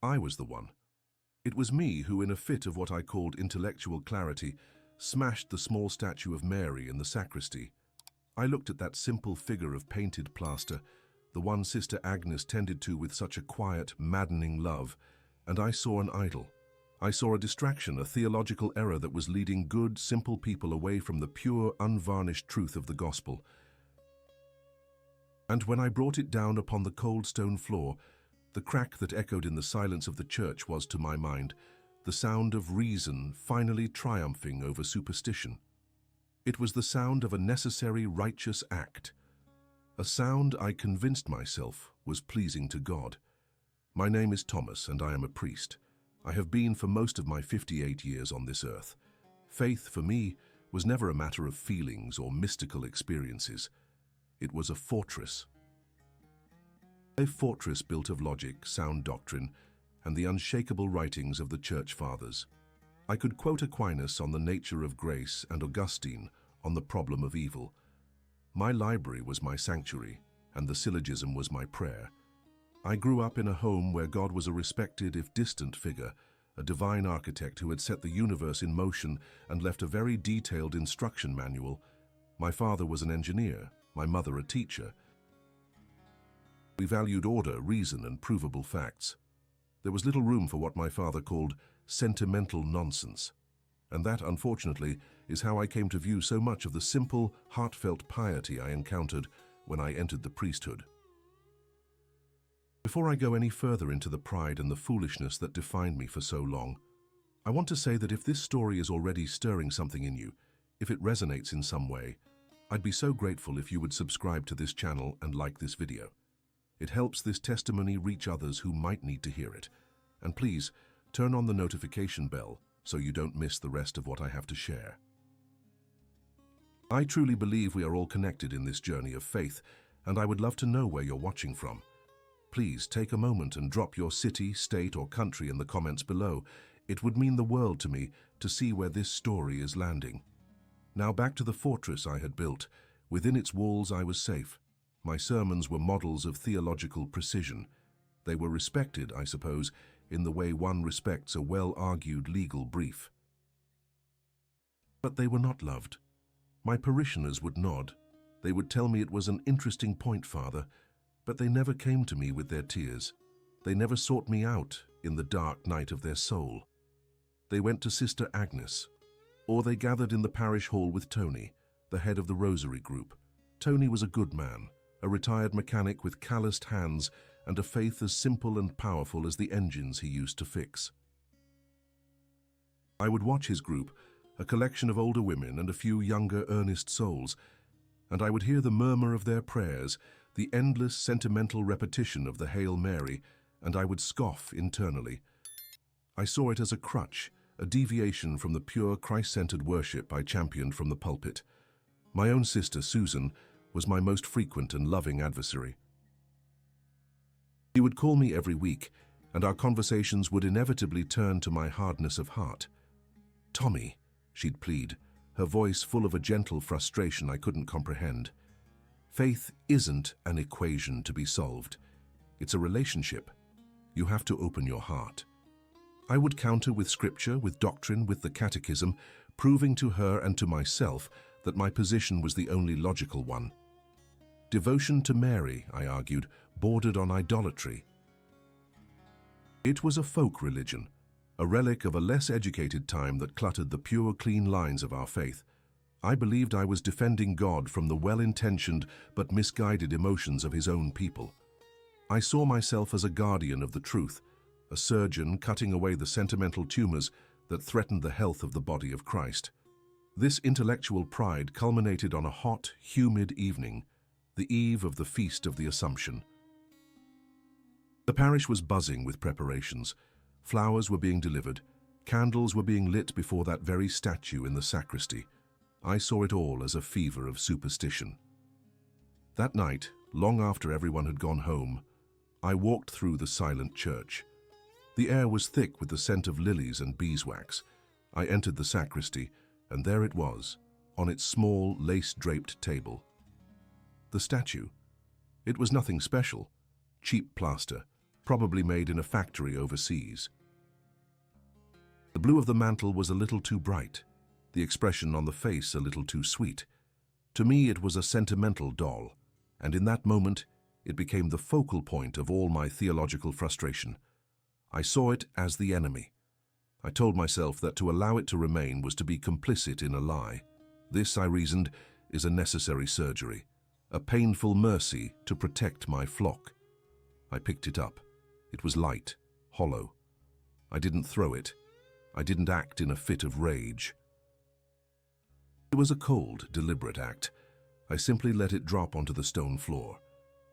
I was the one. It was me who, in a fit of what I called intellectual clarity, smashed the small statue of Mary in the sacristy. I looked at that simple figure of painted plaster, the one Sister Agnes tended to with such a quiet, maddening love, and I saw an idol. I saw a distraction, a theological error that was leading good, simple people away from the pure, unvarnished truth of the gospel. And when I brought it down upon the cold stone floor, the crack that echoed in the silence of the church was, to my mind, the sound of reason finally triumphing over superstition. It was the sound of a necessary righteous act, a sound I convinced myself was pleasing to God. My name is Thomas, and I am a priest. I have been for most of my 58 years on this earth. Faith, for me, was never a matter of feelings or mystical experiences. It was a fortress. A fortress built of logic, sound doctrine, and the unshakable writings of the Church Fathers. I could quote Aquinas on the nature of grace and Augustine on the problem of evil. My library was my sanctuary, and the syllogism was my prayer. I grew up in a home where God was a respected, if distant figure, a divine architect who had set the universe in motion and left a very detailed instruction manual. My father was an engineer, my mother a teacher. We valued order, reason, and provable facts. There was little room for what my father called sentimental nonsense. And that, unfortunately, is how I came to view so much of the simple, heartfelt piety I encountered when I entered the priesthood. Before I go any further into the pride and the foolishness that defined me for so long, I want to say that if this story is already stirring something in you, if it resonates in some way, I'd be so grateful if you would subscribe to this channel and like this video. It helps this testimony reach others who might need to hear it. And please, turn on the notification bell so you don't miss the rest of what I have to share. I truly believe we are all connected in this journey of faith, and I would love to know where you're watching from. Please take a moment and drop your city, state, or country in the comments below. It would mean the world to me to see where this story is landing. Now back to the fortress I had built. Within its walls I was safe. My sermons were models of theological precision. They were respected, I suppose, in the way one respects a well-argued legal brief. But they were not loved. My parishioners would nod. They would tell me it was an interesting point, Father, but they never came to me with their tears. They never sought me out in the dark night of their soul. They went to Sister Agnes, or they gathered in the parish hall with Tony, the head of the Rosary group. Tony was a good man, a retired mechanic with calloused hands and a faith as simple and powerful as the engines he used to fix. I would watch his group, a collection of older women and a few younger, earnest souls, and I would hear the murmur of their prayers, the endless sentimental repetition of the Hail Mary, and I would scoff internally. I saw it as a crutch, a deviation from the pure Christ-centered worship I championed from the pulpit. My own sister, Susan, was my most frequent and loving adversary. She would call me every week, and our conversations would inevitably turn to my hardness of heart. "Tommy," she'd plead, her voice full of a gentle frustration I couldn't comprehend. "Faith isn't an equation to be solved. It's a relationship. You have to open your heart." I would counter with scripture, with doctrine, with the catechism, proving to her and to myself that my position was the only logical one. Devotion to Mary, I argued, bordered on idolatry. It was a folk religion, a relic of a less educated time that cluttered the pure, clean lines of our faith. I believed I was defending God from the well-intentioned but misguided emotions of his own people. I saw myself as a guardian of the truth, a surgeon cutting away the sentimental tumors that threatened the health of the body of Christ. This intellectual pride culminated on a hot, humid evening, the eve of the Feast of the Assumption. The parish was buzzing with preparations. Flowers were being delivered. Candles were being lit before that very statue in the sacristy. I saw it all as a fever of superstition. That night, long after everyone had gone home, I walked through the silent church. The air was thick with the scent of lilies and beeswax. I entered the sacristy, and there it was, on its small, lace-draped table. The statue. It was nothing special. Cheap plaster, probably made in a factory overseas. The blue of the mantle was a little too bright, the expression on the face a little too sweet. To me it was a sentimental doll, and in that moment it became the focal point of all my theological frustration. I saw it as the enemy. I told myself that to allow it to remain was to be complicit in a lie. This, I reasoned, is a necessary surgery, a painful mercy to protect my flock. I picked it up. It was light, hollow. I didn't throw it. I didn't act in a fit of rage. It was a cold, deliberate act. I simply let it drop onto the stone floor.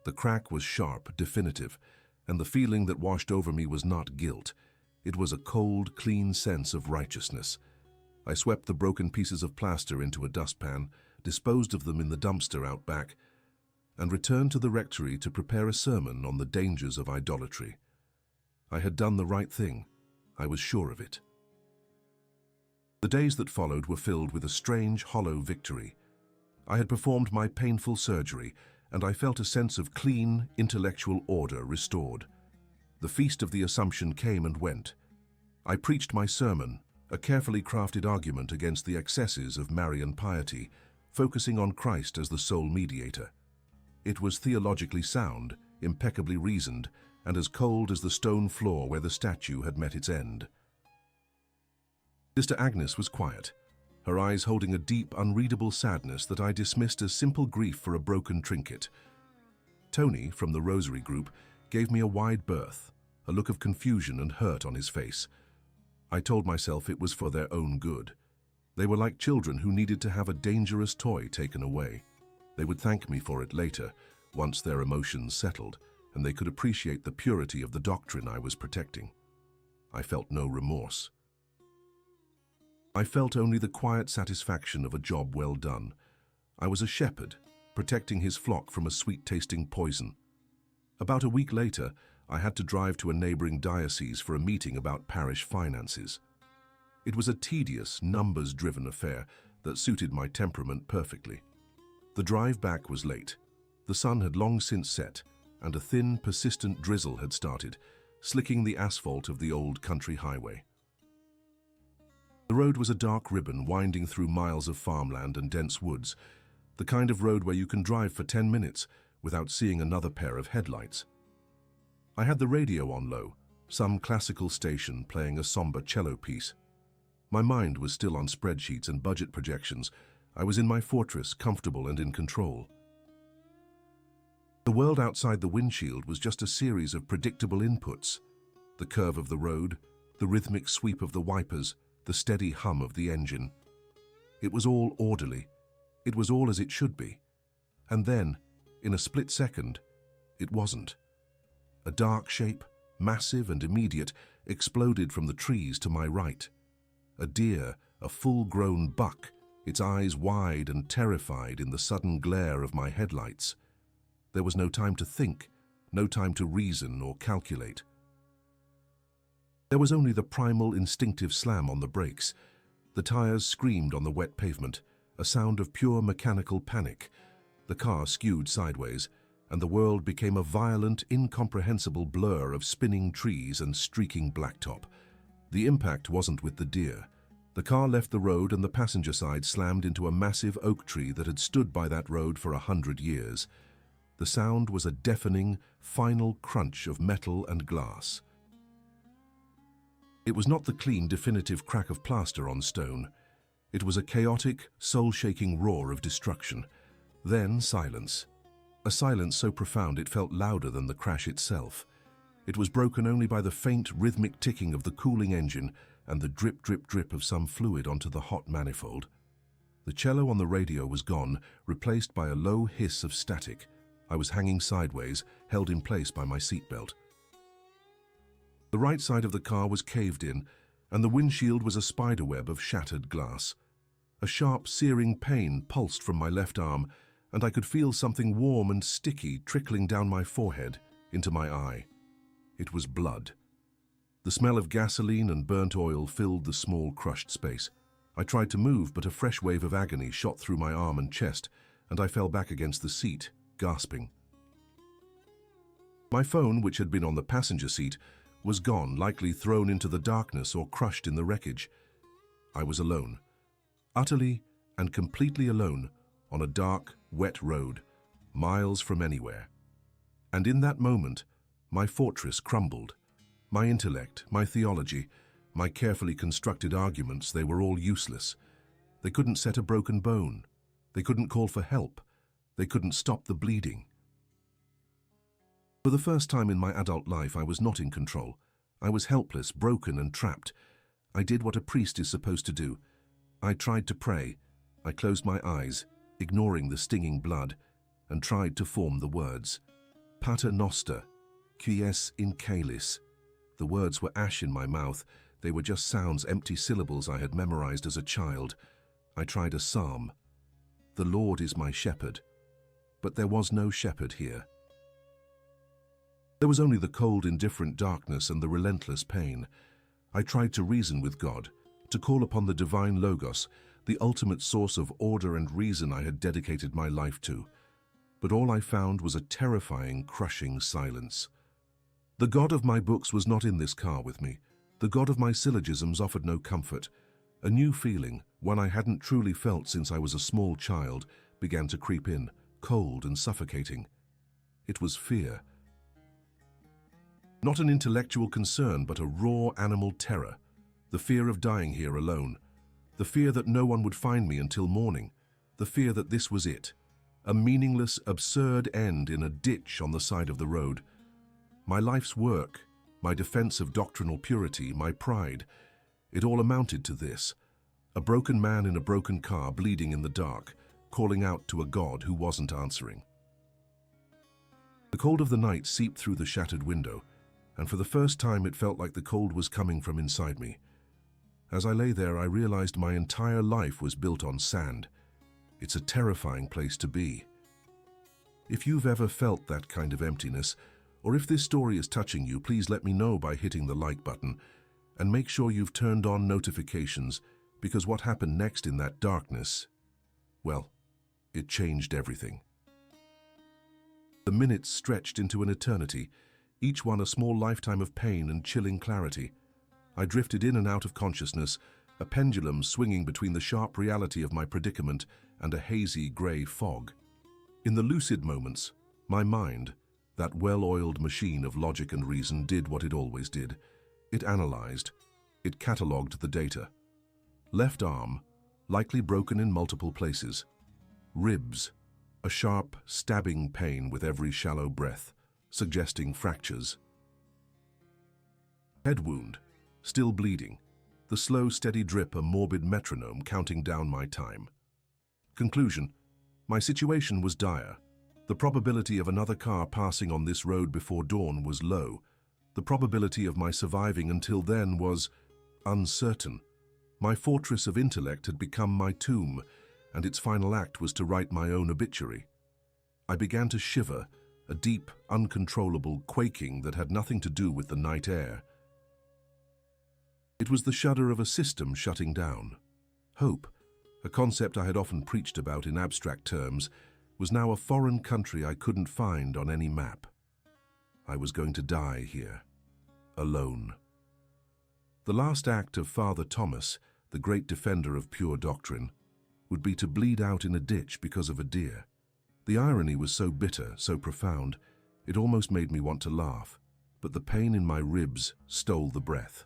The crack was sharp, definitive, and the feeling that washed over me was not guilt. It was a cold, clean sense of righteousness. I swept the broken pieces of plaster into a dustpan, disposed of them in the dumpster out back, and returned to the rectory to prepare a sermon on the dangers of idolatry. I had done the right thing. I was sure of it. The days that followed were filled with a strange, hollow victory. I had performed my painful surgery, and I felt a sense of clean, intellectual order restored. The feast of the Assumption came and went. I preached my sermon, a carefully crafted argument against the excesses of Marian piety, focusing on Christ as the sole mediator. It was theologically sound, impeccably reasoned, and as cold as the stone floor where the statue had met its end. Sister Agnes was quiet, her eyes holding a deep, unreadable sadness that I dismissed as simple grief for a broken trinket. Tony, from the Rosary group, gave me a wide berth, a look of confusion and hurt on his face. I told myself it was for their own good. They were like children who needed to have a dangerous toy taken away. They would thank me for it later, once their emotions settled, and they could appreciate the purity of the doctrine I was protecting. I felt no remorse. I felt only the quiet satisfaction of a job well done. I was a shepherd, protecting his flock from a sweet-tasting poison. About a week later, I had to drive to a neighboring diocese for a meeting about parish finances. It was a tedious, numbers-driven affair that suited my temperament perfectly. The drive back was late. The sun had long since set, and a thin, persistent drizzle had started, slicking the asphalt of the old country highway. The road was a dark ribbon winding through miles of farmland and dense woods, the kind of road where you can drive for 10 minutes without seeing another pair of headlights. I had the radio on low, some classical station playing a somber cello piece. My mind was still on spreadsheets and budget projections. I was in my fortress, comfortable and in control. The world outside the windshield was just a series of predictable inputs. The curve of the road, the rhythmic sweep of the wipers, the steady hum of the engine. It was all orderly. It was all as it should be. And then, in a split second, it wasn't. A dark shape, massive and immediate, exploded from the trees to my right. A deer, a full-grown buck, its eyes wide and terrified in the sudden glare of my headlights. There was no time to think, no time to reason or calculate. There was only the primal, instinctive slam on the brakes. The tires screamed on the wet pavement, a sound of pure mechanical panic. The car skewed sideways, and the world became a violent, incomprehensible blur of spinning trees and streaking blacktop. The impact wasn't with the deer. The car left the road and the passenger side slammed into a massive oak tree that had stood by that road for 100 years. The sound was a deafening, final crunch of metal and glass. It was not the clean, definitive crack of plaster on stone. It was a chaotic, soul-shaking roar of destruction. Then silence. A silence so profound it felt louder than the crash itself. It was broken only by the faint, rhythmic ticking of the cooling engine and the drip, drip, drip of some fluid onto the hot manifold. The cello on the radio was gone, replaced by a low hiss of static. I was hanging sideways, held in place by my seatbelt. The right side of the car was caved in, and the windshield was a spiderweb of shattered glass. A sharp, searing pain pulsed from my left arm, and I could feel something warm and sticky trickling down my forehead, into my eye. It was blood. The smell of gasoline and burnt oil filled the small, crushed space. I tried to move, but a fresh wave of agony shot through my arm and chest, and I fell back against the seat, gasping. My phone, which had been on the passenger seat, was gone, likely thrown into the darkness or crushed in the wreckage. I was alone, utterly and completely alone, on a dark, wet road, miles from anywhere. And in that moment, my fortress crumbled. My intellect, my theology, my carefully constructed arguments, they were all useless. They couldn't set a broken bone. They couldn't call for help. They couldn't stop the bleeding. For the first time in my adult life, I was not in control. I was helpless, broken, and trapped. I did what a priest is supposed to do. I tried to pray. I closed my eyes, ignoring the stinging blood, and tried to form the words. Pater Noster, quies in caelis. The words were ash in my mouth. They were just sounds, empty syllables I had memorized as a child. I tried a psalm. The Lord is my shepherd. But there was no shepherd here. There was only the cold, indifferent darkness and the relentless pain. I tried to reason with God, to call upon the divine Logos, the ultimate source of order and reason I had dedicated my life to. But all I found was a terrifying, crushing silence. The God of my books was not in this car with me. The God of my syllogisms offered no comfort. A new feeling, one I hadn't truly felt since I was a small child, began to creep in, cold and suffocating. It was fear. Not an intellectual concern, but a raw animal terror. The fear of dying here alone. The fear that no one would find me until morning. The fear that this was it. A meaningless, absurd end in a ditch on the side of the road. My life's work, my defense of doctrinal purity, my pride, it all amounted to this. A broken man in a broken car, bleeding in the dark, calling out to a God who wasn't answering. The cold of the night seeped through the shattered window, and for the first time it felt like the cold was coming from inside me. As I lay there, I realized my entire life was built on sand. It's a terrifying place to be. If you've ever felt that kind of emptiness, or if this story is touching you, please let me know by hitting the like button, and make sure you've turned on notifications, because what happened next in that darkness, well, it changed everything. The minutes stretched into an eternity, each one a small lifetime of pain and chilling clarity. I drifted in and out of consciousness, a pendulum swinging between the sharp reality of my predicament and a hazy grey fog. In the lucid moments, my mind, that well-oiled machine of logic and reason, did what it always did. It analyzed. It catalogued the data. Left arm, likely broken in multiple places. Ribs, a sharp, stabbing pain with every shallow breath, suggesting fractures. Head wound, still bleeding. The slow, steady drip, a morbid metronome counting down my time. Conclusion: my situation was dire. The probability of another car passing on this road before dawn was low. The probability of my surviving until then was uncertain. My fortress of intellect had become my tomb, and its final act was to write my own obituary. I began to shiver, a deep, uncontrollable quaking that had nothing to do with the night air. It was the shudder of a system shutting down. Hope, a concept I had often preached about in abstract terms, was now a foreign country I couldn't find on any map. I was going to die here, alone. The last act of Father Thomas, the great defender of pure doctrine, would be to bleed out in a ditch because of a deer. The irony was so bitter, so profound, it almost made me want to laugh, but the pain in my ribs stole the breath.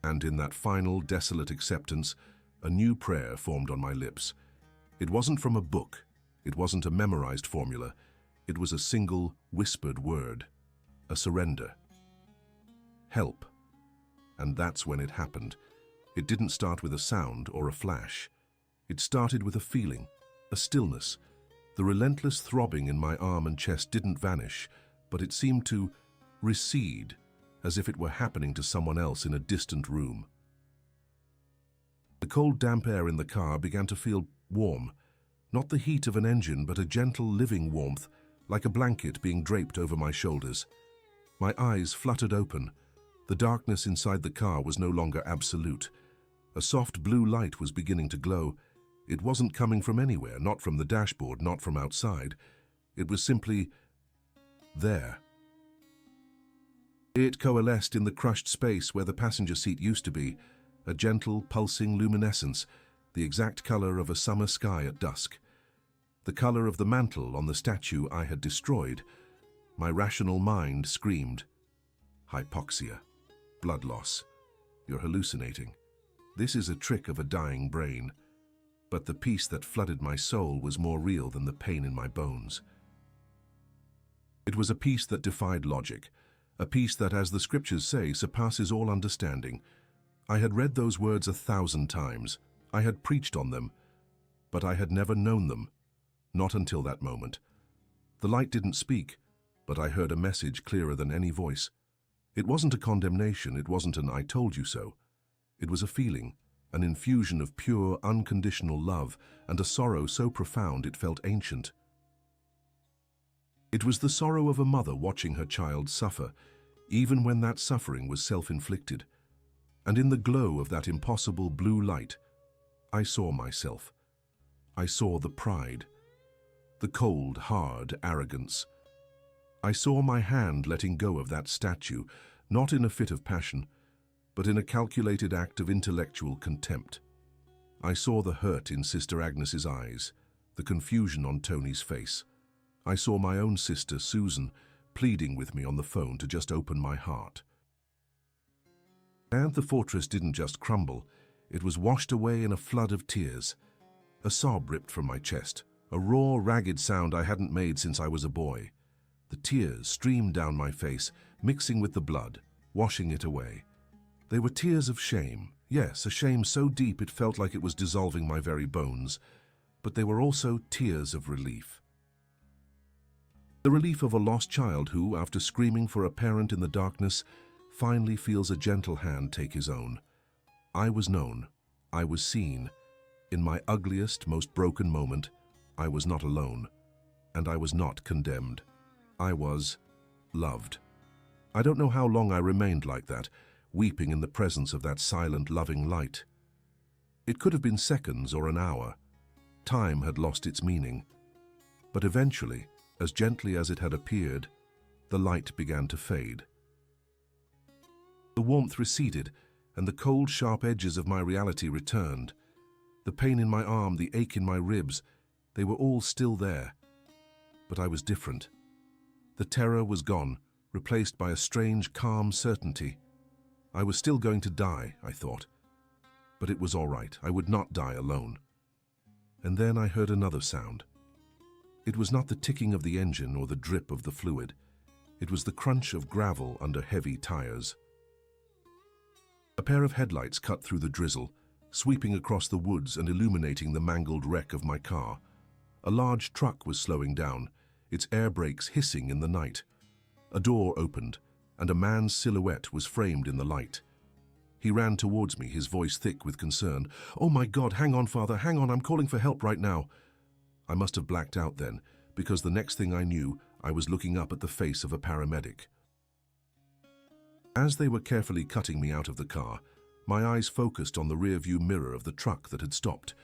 And in that final, desolate acceptance, a new prayer formed on my lips. It wasn't from a book. It wasn't a memorized formula. It was a single, whispered word. A surrender. Help. And that's when it happened. It didn't start with a sound or a flash. It started with a feeling, a stillness. The relentless throbbing in my arm and chest didn't vanish, but it seemed to recede, as if it were happening to someone else in a distant room. The cold, damp air in the car began to feel warm, not the heat of an engine, but a gentle, living warmth, like a blanket being draped over my shoulders. My eyes fluttered open. The darkness inside the car was no longer absolute. A soft blue light was beginning to glow. It wasn't coming from anywhere, not from the dashboard, not from outside. It was simply there. It coalesced in the crushed space where the passenger seat used to be, a gentle, pulsing luminescence, the exact color of a summer sky at dusk. The color of the mantle on the statue I had destroyed. My rational mind screamed, "Hypoxia. Blood loss. You're hallucinating. This is a trick of a dying brain." But the peace that flooded my soul was more real than the pain in my bones. It was a peace that defied logic, a peace that, as the scriptures say, surpasses all understanding. I had read those words 1,000 times. I had preached on them, but I had never known them. Not until that moment. The light didn't speak, but I heard a message clearer than any voice. It wasn't a condemnation, it wasn't an "I told you so." It was a feeling, an infusion of pure, unconditional love, and a sorrow so profound it felt ancient. It was the sorrow of a mother watching her child suffer, even when that suffering was self-inflicted. And in the glow of that impossible blue light, I saw myself. I saw the pride, the cold, hard arrogance. I saw my hand letting go of that statue, not in a fit of passion, but in a calculated act of intellectual contempt. I saw the hurt in Sister Agnes's eyes, the confusion on Tony's face. I saw my own sister, Susan, pleading with me on the phone to just open my heart. And the fortress didn't just crumble, it was washed away in a flood of tears. A sob ripped from my chest, a raw, ragged sound I hadn't made since I was a boy. The tears streamed down my face, mixing with the blood, washing it away. They were tears of shame, yes, a shame so deep it felt like it was dissolving my very bones, but they were also tears of relief. The relief of a lost child who, after screaming for a parent in the darkness, finally feels a gentle hand take his own. I was known. I was seen. In my ugliest, most broken moment, I was not alone, and I was not condemned. I was loved. I don't know how long I remained like that, weeping in the presence of that silent, loving light. It could have been seconds or an hour. Time had lost its meaning. But eventually, as gently as it had appeared, the light began to fade. The warmth receded, and the cold, sharp edges of my reality returned. The pain in my arm, the ache in my ribs, they were all still there. But I was different. The terror was gone, replaced by a strange, calm certainty. I was still going to die, I thought. But it was all right. I would not die alone. And then I heard another sound. It was not the ticking of the engine or the drip of the fluid. It was the crunch of gravel under heavy tires. A pair of headlights cut through the drizzle, sweeping across the woods and illuminating the mangled wreck of my car. A large truck was slowing down, its air brakes hissing in the night. A door opened, and a man's silhouette was framed in the light. He ran towards me, his voice thick with concern. "Oh my God, hang on, Father, hang on, I'm calling for help right now." I must have blacked out then, because the next thing I knew, I was looking up at the face of a paramedic. As they were carefully cutting me out of the car, my eyes focused on the rearview mirror of the truck that had stopped.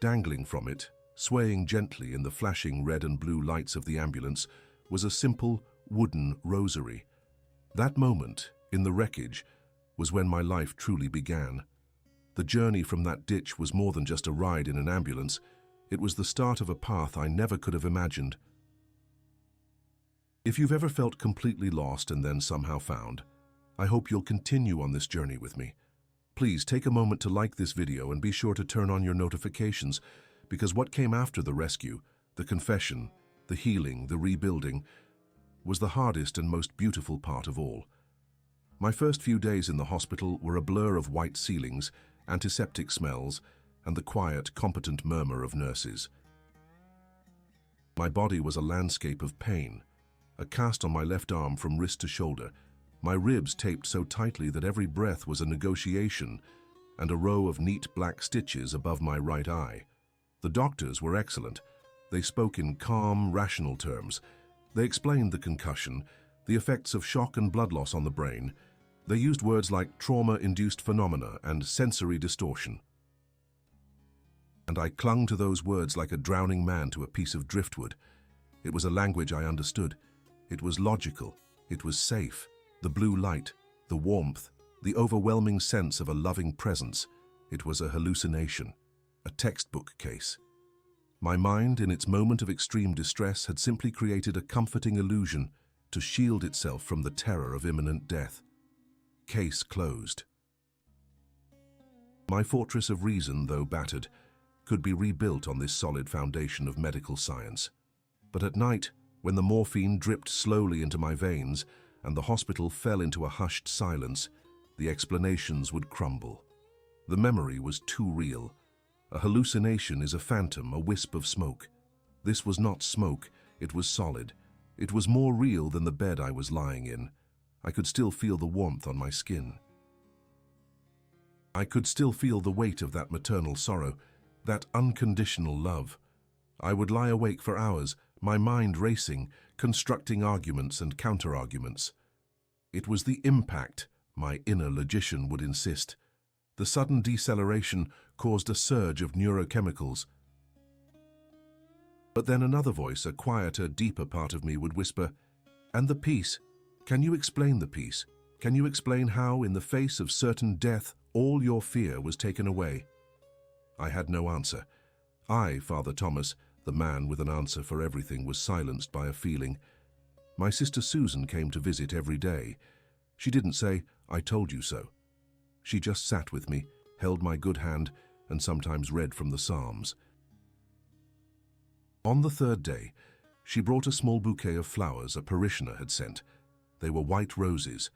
Dangling from it, swaying gently in the flashing red and blue lights of the ambulance, was a simple wooden rosary. That moment, in the wreckage, was when my life truly began. The journey from that ditch was more than just a ride in an ambulance. It was the start of a path I never could have imagined. If you've ever felt completely lost and then somehow found, I hope you'll continue on this journey with me. Please take a moment to like this video and be sure to turn on your notifications, because what came after the rescue, the confession, the healing, the rebuilding, was the hardest and most beautiful part of all. My first few days in the hospital were a blur of white ceilings, antiseptic smells, and the quiet, competent murmur of nurses. My body was a landscape of pain, a cast on my left arm from wrist to shoulder, my ribs taped so tightly that every breath was a negotiation, and a row of neat black stitches above my right eye. The doctors were excellent. They spoke in calm, rational terms. They explained the concussion, the effects of shock and blood loss on the brain. They used words like trauma-induced phenomena and sensory distortion. And I clung to those words like a drowning man to a piece of driftwood. It was a language I understood. It was logical. It was safe. The blue light, the warmth, the overwhelming sense of a loving presence. It was a hallucination, a textbook case. My mind, in its moment of extreme distress, had simply created a comforting illusion to shield itself from the terror of imminent death. Case closed. My fortress of reason, though battered, could be rebuilt on this solid foundation of medical science. But at night, when the morphine dripped slowly into my veins and the hospital fell into a hushed silence, the explanations would crumble. The memory was too real. A hallucination is a phantom, a wisp of smoke. This was not smoke, it was solid. It was more real than the bed I was lying in. I could still feel the warmth on my skin. I could still feel the weight of that maternal sorrow, that unconditional love. I would lie awake for hours, my mind racing, constructing arguments and counter-arguments. It was the impact, my inner logician would insist. The sudden deceleration caused a surge of neurochemicals. But then another voice, a quieter, deeper part of me, would whisper, "And the peace? Can you explain the peace? Can you explain how, in the face of certain death, all your fear was taken away?" I had no answer. I, Father Thomas, the man with an answer for everything, was silenced by a feeling. My sister Susan came to visit every day. She didn't say, "I told you so." She just sat with me, held my good hand, and sometimes read from the Psalms. On the third day, she brought a small bouquet of flowers a parishioner had sent. They were white roses.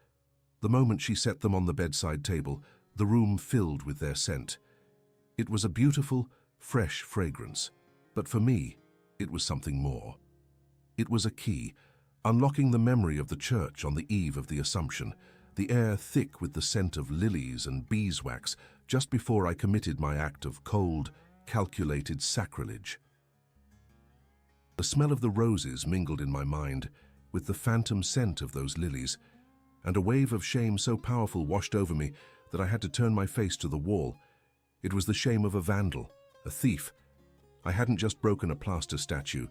The moment she set them on the bedside table, the room filled with their scent. It was a beautiful, fresh fragrance, but for me, it was something more. It was a key, unlocking the memory of the church on the eve of the Assumption, the air thick with the scent of lilies and beeswax just before I committed my act of cold, calculated sacrilege. The smell of the roses mingled in my mind with the phantom scent of those lilies, and a wave of shame so powerful washed over me that I had to turn my face to the wall. It was the shame of a vandal, a thief. I hadn't just broken a plaster statue.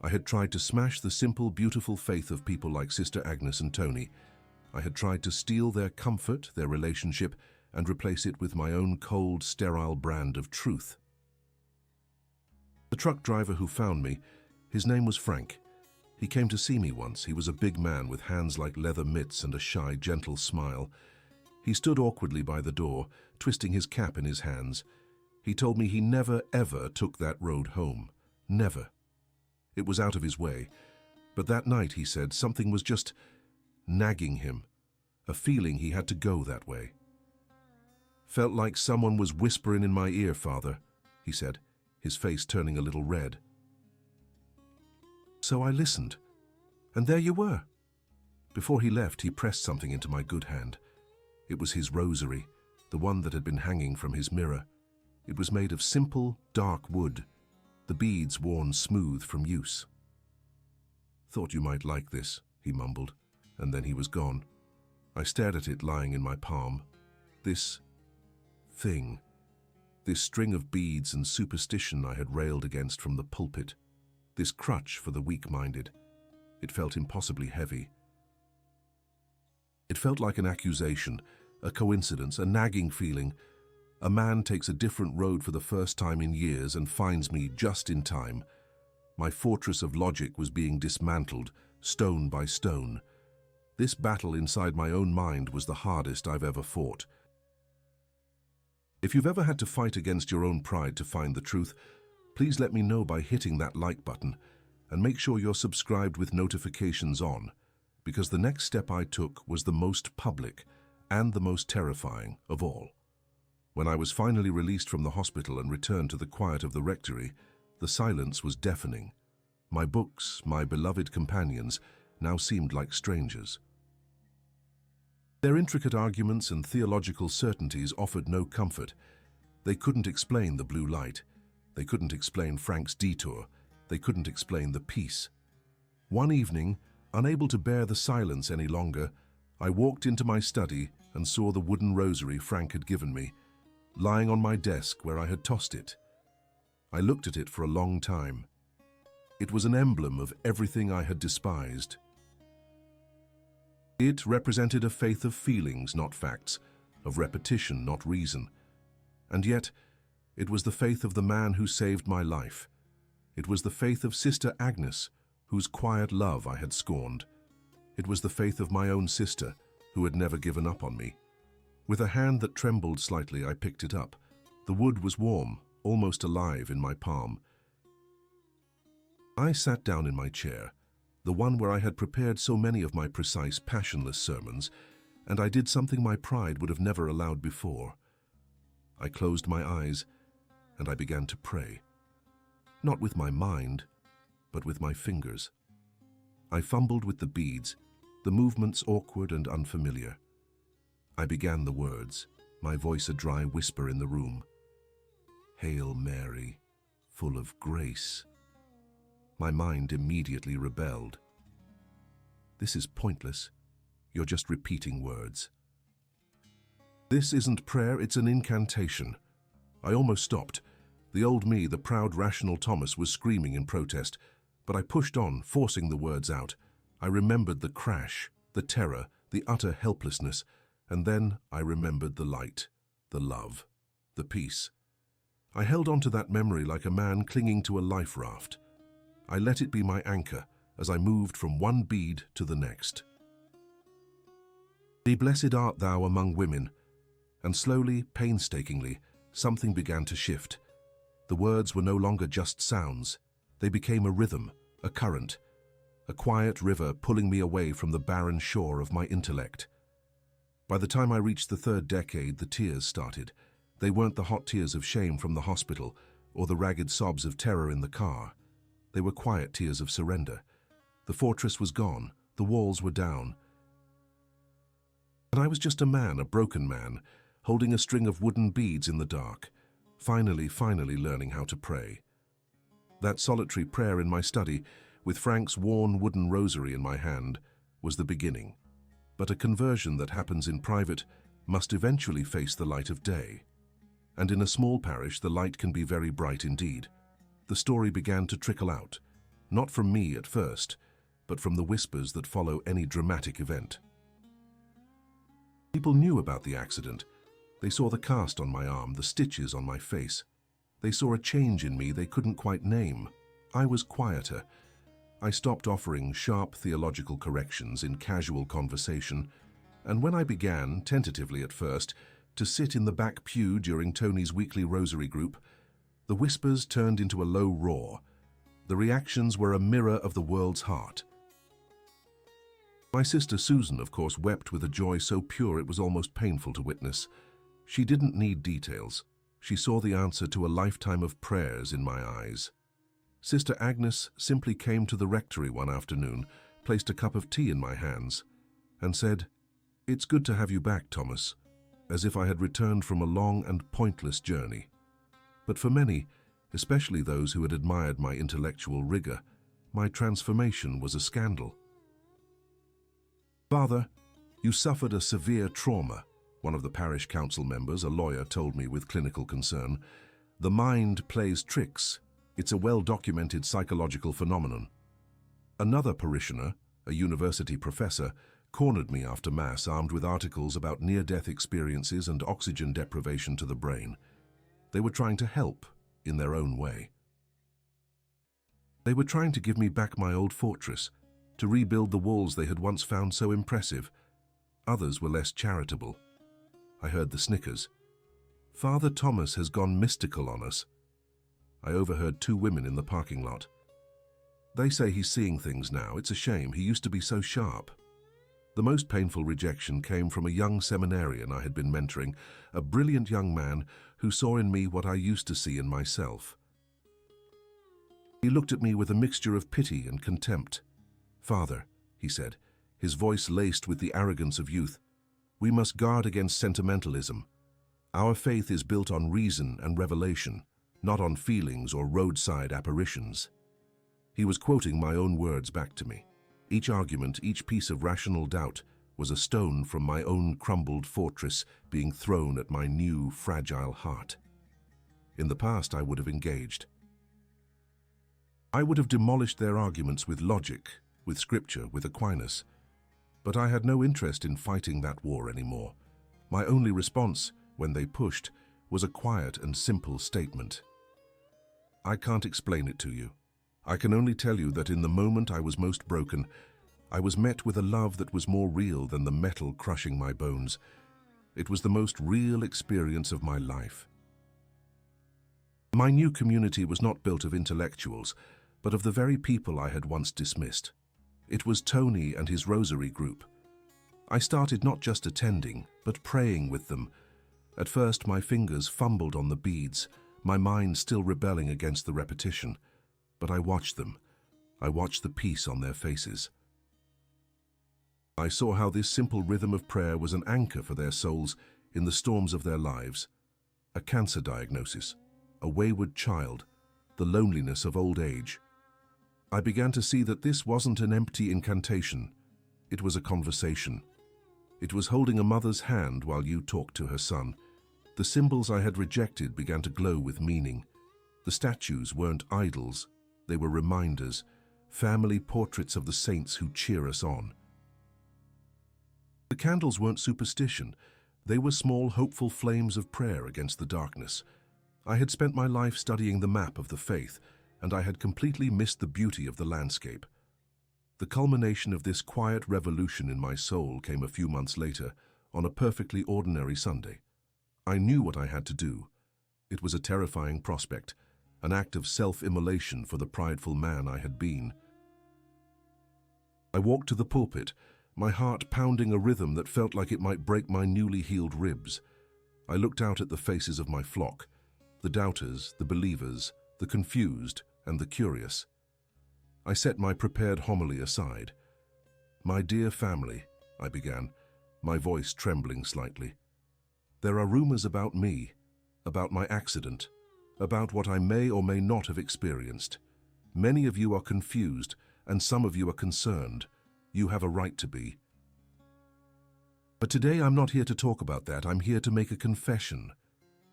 I had tried to smash the simple, beautiful faith of people like Sister Agnes and Tony. I had tried to steal their comfort, their relationship, and replace it with my own cold, sterile brand of truth. The truck driver who found me, his name was Frank. He came to see me once. He was a big man with hands like leather mitts and a shy, gentle smile. He stood awkwardly by the door, twisting his cap in his hands. He told me he never, ever took that road home. Never. It was out of his way. But that night, he said, something was just nagging him, a feeling he had to go that way. "Felt like someone was whispering in my ear, Father," he said, his face turning a little red. So I listened, and there you were. Before he left, he pressed something into my good hand. It was his rosary, the one that had been hanging from his mirror. It was made of simple, dark wood, the beads worn smooth from use. "Thought you might like this," he mumbled, and then he was gone. I stared at it lying in my palm. This thing, this string of beads and superstition I had railed against from the pulpit, this crutch for the weak-minded, it felt impossibly heavy. It felt like an accusation, a coincidence, a nagging feeling. A man takes a different road for the first time in years and finds me just in time. My fortress of logic was being dismantled, stone by stone. This battle inside my own mind was the hardest I've ever fought. If you've ever had to fight against your own pride to find the truth, please let me know by hitting that like button, and make sure you're subscribed with notifications on, because the next step I took was the most public and the most terrifying of all. When I was finally released from the hospital and returned to the quiet of the rectory, the silence was deafening. My books, my beloved companions, now seemed like strangers. Their intricate arguments and theological certainties offered no comfort. They couldn't explain the blue light. They couldn't explain Frank's detour. They couldn't explain the peace. One evening, unable to bear the silence any longer, I walked into my study and saw the wooden rosary Frank had given me, lying on my desk where I had tossed it. I looked at it for a long time. It was an emblem of everything I had despised. It represented a faith of feelings, not facts, of repetition, not reason. And yet, it was the faith of the man who saved my life. It was the faith of Sister Agnes, whose quiet love I had scorned. It was the faith of my own sister, who had never given up on me. With a hand that trembled slightly, I picked it up. The wood was warm, almost alive in my palm. I sat down in my chair, the one where I had prepared so many of my precise, passionless sermons, and I did something my pride would have never allowed before. I closed my eyes, and I began to pray. Not with my mind, but with my fingers. I fumbled with the beads, the movements awkward and unfamiliar. I began the words, my voice a dry whisper in the room. Hail Mary, full of grace. My mind immediately rebelled. This is pointless. You're just repeating words. This isn't prayer, it's an incantation. I almost stopped. The old me, the proud, rational Thomas, was screaming in protest, but I pushed on, forcing the words out. I remembered the crash, the terror, the utter helplessness, and then I remembered the light, the love, the peace. I held on to that memory like a man clinging to a life raft. I let it be my anchor as I moved from one bead to the next. Be blessed art thou among women, and slowly, painstakingly, something began to shift. The words were no longer just sounds. They became a rhythm, a current, a quiet river pulling me away from the barren shore of my intellect. By the time I reached the third decade, the tears started. They weren't the hot tears of shame from the hospital or the ragged sobs of terror in the car. They were quiet tears of surrender. The fortress was gone. The walls were down. And I was just a man, a broken man, holding a string of wooden beads in the dark, finally learning how to pray. That solitary prayer in my study, with Frank's worn wooden rosary in my hand, was the beginning. But a conversion that happens in private must eventually face the light of day. And in a small parish, the light can be very bright indeed. The story began to trickle out, not from me at first, but from the whispers that follow any dramatic event. People knew about the accident. They saw the cast on my arm, the stitches on my face. They saw a change in me they couldn't quite name. I was quieter. I stopped offering sharp theological corrections in casual conversation, and when I began, tentatively at first, to sit in the back pew during Tony's weekly rosary group, the whispers turned into a low roar. The reactions were a mirror of the world's heart. My sister Susan, of course, wept with a joy so pure it was almost painful to witness. She didn't need details. She saw the answer to a lifetime of prayers in my eyes. Sister Agnes simply came to the rectory one afternoon, placed a cup of tea in my hands, and said, "It's good to have you back, Thomas," as if I had returned from a long and pointless journey. But for many, especially those who had admired my intellectual rigor, my transformation was a scandal. "Father, you suffered a severe trauma," one of the parish council members, a lawyer, told me with clinical concern. "The mind plays tricks. It's a well-documented psychological phenomenon." Another parishioner, a university professor, cornered me after Mass armed with articles about near-death experiences and oxygen deprivation to the brain. They were trying to help in their own way. They were trying to give me back my old fortress, to rebuild the walls they had once found so impressive. Others were less charitable. I heard the snickers. "Father Thomas has gone mystical on us." I overheard two women in the parking lot. "They say he's seeing things now. It's a shame. He used to be so sharp." The most painful rejection came from a young seminarian I had been mentoring, a brilliant young man who saw in me what I used to see in myself. He looked at me with a mixture of pity and contempt. "Father," he said, his voice laced with the arrogance of youth, "we must guard against sentimentalism. Our faith is built on reason and revelation, not on feelings or roadside apparitions." He was quoting my own words back to me. Each argument, each piece of rational doubt, was a stone from my own crumbled fortress being thrown at my new, fragile heart. In the past, I would have engaged. I would have demolished their arguments with logic, with scripture, with Aquinas. But I had no interest in fighting that war anymore. My only response, when they pushed, was a quiet and simple statement. I can't explain it to you. I can only tell you that in the moment I was most broken, I was met with a love that was more real than the metal crushing my bones. It was the most real experience of my life. My new community was not built of intellectuals, but of the very people I had once dismissed. It was Tony and his rosary group. I started not just attending, but praying with them. At first my fingers fumbled on the beads, my mind still rebelling against the repetition. But I watched them. I watched the peace on their faces. I saw how this simple rhythm of prayer was an anchor for their souls in the storms of their lives. A cancer diagnosis, a wayward child, the loneliness of old age. I began to see that this wasn't an empty incantation. It was a conversation. It was holding a mother's hand while you talked to her son. The symbols I had rejected began to glow with meaning. The statues weren't idols, they were reminders, family portraits of the saints who cheer us on. The candles weren't superstition, they were small, hopeful flames of prayer against the darkness. I had spent my life studying the map of the faith, and I had completely missed the beauty of the landscape. The culmination of this quiet revolution in my soul came a few months later, on a perfectly ordinary Sunday. I knew what I had to do. It was a terrifying prospect, an act of self-immolation for the prideful man I had been. I walked to the pulpit, my heart pounding a rhythm that felt like it might break my newly healed ribs. I looked out at the faces of my flock, the doubters, the believers, the confused, and the curious. I set my prepared homily aside. "My dear family," I began, my voice trembling slightly. "There are rumors about me, about my accident, about what I may or may not have experienced. Many of you are confused, and some of you are concerned. You have a right to be. But today I'm not here to talk about that. I'm here to make a confession."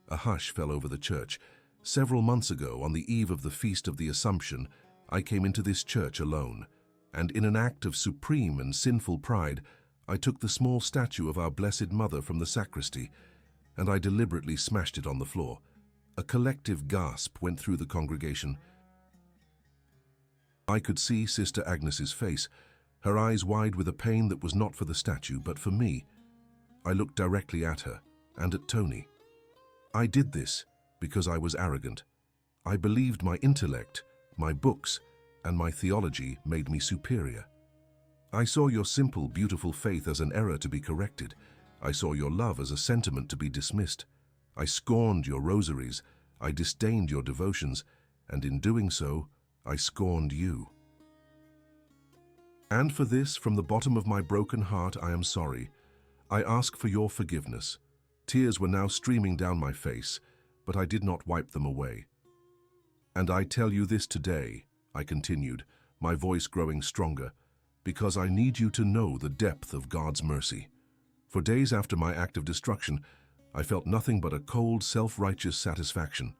A hush fell over the church. Several months ago, on the eve of the Feast of the Assumption, I came into this church alone, and in an act of supreme and sinful pride, I took the small statue of our Blessed Mother from the sacristy, and I deliberately smashed it on the floor. A collective gasp went through the congregation. I could see Sister Agnes's face, her eyes wide with a pain that was not for the statue, but for me. I looked directly at her, and at Tony. I did this because I was arrogant. I believed my intellect, my books, and my theology made me superior. I saw your simple, beautiful faith as an error to be corrected. I saw your love as a sentiment to be dismissed. I scorned your rosaries, I disdained your devotions, and in doing so, I scorned you. And for this, from the bottom of my broken heart, I am sorry. I ask for your forgiveness. Tears were now streaming down my face, but I did not wipe them away. And I tell you this today, I continued, my voice growing stronger, because I need you to know the depth of God's mercy. For days after my act of destruction, I felt nothing but a cold, self-righteous satisfaction.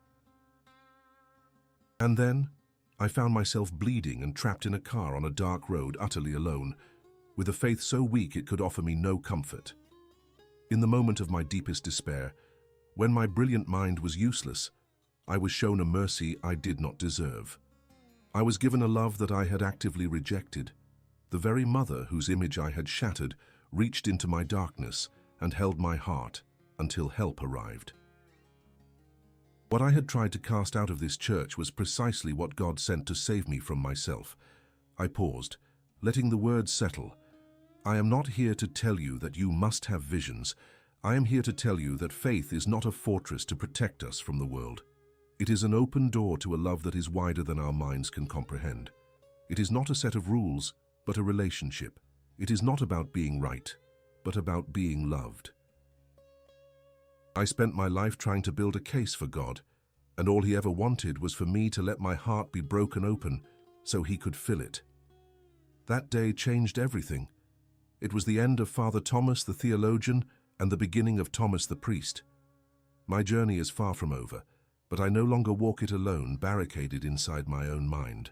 And then, I found myself bleeding and trapped in a car on a dark road, utterly alone, with a faith so weak it could offer me no comfort. In the moment of my deepest despair, when my brilliant mind was useless, I was shown a mercy I did not deserve. I was given a love that I had actively rejected. The very mother whose image I had shattered reached into my darkness and held my heart until help arrived. What I had tried to cast out of this church was precisely what God sent to save me from myself. I paused, letting the words settle. I am not here to tell you that you must have visions. I am here to tell you that faith is not a fortress to protect us from the world. It is an open door to a love that is wider than our minds can comprehend. It is not a set of rules, but a relationship. It is not about being right, but about being loved. I spent my life trying to build a case for God, and all he ever wanted was for me to let my heart be broken open so he could fill it. That day changed everything. It was the end of Father Thomas the theologian and the beginning of Thomas the priest. My journey is far from over, but I no longer walk it alone, barricaded inside my own mind.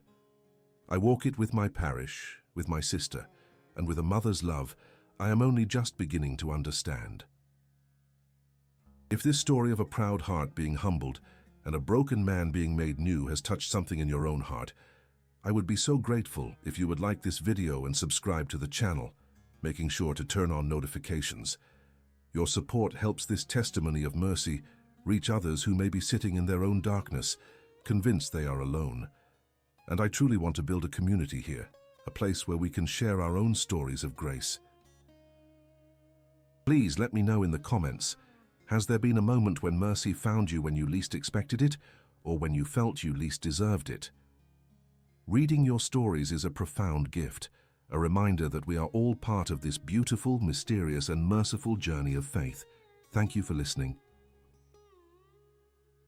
I walk it with my parish, with my sister, and with a mother's love, I am only just beginning to understand. If this story of a proud heart being humbled and a broken man being made new has touched something in your own heart, I would be so grateful if you would like this video and subscribe to the channel, making sure to turn on notifications. Your support helps this testimony of mercy reach others who may be sitting in their own darkness, convinced they are alone. And I truly want to build a community here, a place where we can share our own stories of grace. Please let me know in the comments, has there been a moment when mercy found you when you least expected it, or when you felt you least deserved it? Reading your stories is a profound gift, a reminder that we are all part of this beautiful, mysterious, and merciful journey of faith. Thank you for listening.